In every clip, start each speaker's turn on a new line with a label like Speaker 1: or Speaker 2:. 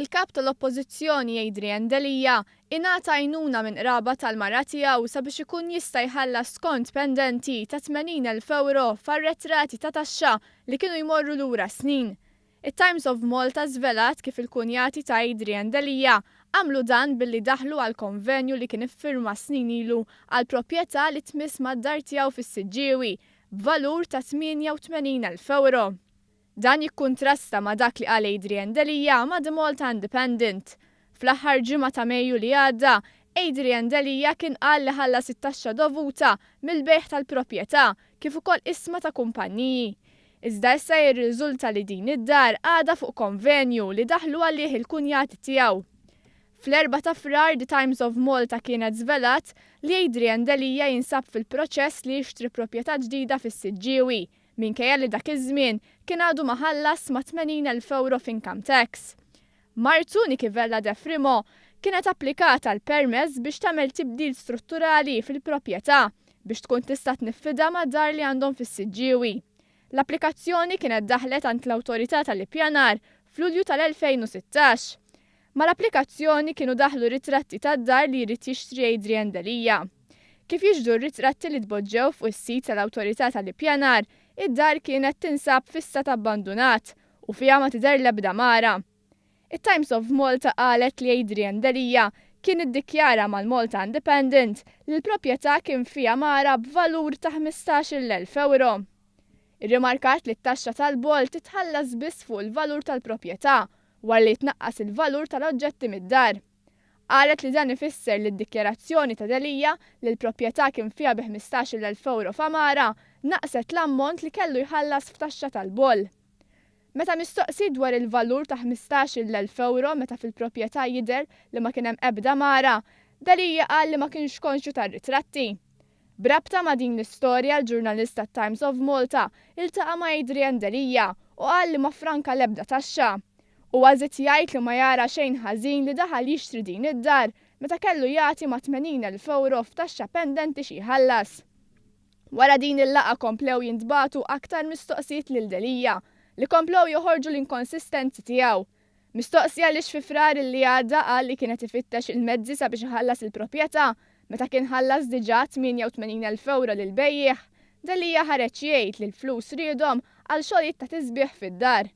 Speaker 1: Il-kap tal-Oppożizzjoni Adrian Delija ingħata għajnuna minn qraba tal-mara tiegħu sabiex ikun jista' jħallas skont pendenti ta' 80,000 euro far-retrati ta' taxxa li kienu jmorru lura snin. It-Times of Malta żvelat kif il-kunjati ta' Adrian Delija għamlu dan billi daħlu għal konvenju li kien iffirma snin ilu għal proprjetà li tmiss mad-dar tiegħu fis-Siġġiewi b'valur ta' 88,000 euro. Dan jikkuntrasta ma' dak li qal Adrian Delija ma' The Malta Independent. Fl-aħħar ġimgħa ta' Mejju li għadda, Adrian Delija kien qal li ħallas it-taxxa dovuta mill-bejħ tal-proprjetà kif ukoll isma ta' kumpanniji. Iżda issa jirriżulta li din id-dar għadha fuq konvenju li daħlu għalih il-kunjati tiegħu. Fl-4 ta' Frar The Times of Malta kienet żvelat li Adrian Delija jinsab fil-proċess li jixtri proprjetà ġdida fis-Siġġiewi minkejja li dak iż-żmien kien għadu ma ħallas ma' 80,000 euro f'income tax. Martu Nikivella De Frimo kienet applikata l-permess biex tagħmel tibdil strutturali fil-proprjetà biex tkun tista' tniffida mad-dar li għandhom fis-Siġġiewi. L-applikazzjoni kienet daħlet għand l-Awtorità tal-Ippjanar f'Lulju tal-2016. Mal-applikazzjoni kienu daħlu ritratti tad-dar li jrid jixtri Adrian Delija. Kif jiġdu r-ritratti li tpoġġew fuq is-sit tal-Awtorità tal-Ippjanar, id-dar kienet tinsab f'istat abbandunat u fiha ma tidher l-ebda mara. It-Times of Malta qalet li Adrian Delija kien iddikjara mal-Malta Independent li l-proprjetà kien fiha mara b'valur ta' 15,000 euro. Irrimarkat li t-taxxa tal-bol titħallas biss fuq il-valur tal-proprjetà wara li tnaqqas il-valur tal-oġġetti mid-dar. Qalet li dan ifisser li d-dikjarazzjoni ta' Delija li l-proprjetà kien fiha bi 15,000 euro f'amara naqset l-ammont li kellu jħallas f'taxxa tal-bol. Meta mistoqsi dwar il-valur ta' 15,000 euro meta fil-proprjetà jidher li ma kien hemm ebda mara, Delija qal li ma kienx konxju tar-ritratti. Brabta ma' din l-istorja l-ġurnalista Times of Malta iltaqa' ma' Adrian Delija u qal li ma franka l-ebda taxxa. U għazit jgħid li ma jara xejn ħażin li daħal jixtri din id-dar meta kellu jagħti ma' 80,000 euro f'taxxa pendenti xi jħallas. Wara din il-laqa komplew jintbagħtu aktar mistoqsijiet lil Delija li komplew joħorġu l-inkonsistenzi tiegħu. Mistoqsija li fi frar li għadda qal li kienet ifittex il-mezzi sabiex iħallas il-proprjetà meta kien ħallas diġà 88,000 euro lil bejjieħ, Delija ħareġ jgħid li l-flus riedhom għal xogħlijiet ta' tisbieħ fid-dar.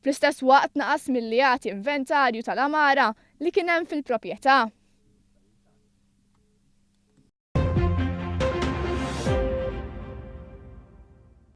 Speaker 1: Fl-istess waqt naqas milli jagħti inventarju tal-amara li kien hemm fil-proprjetà.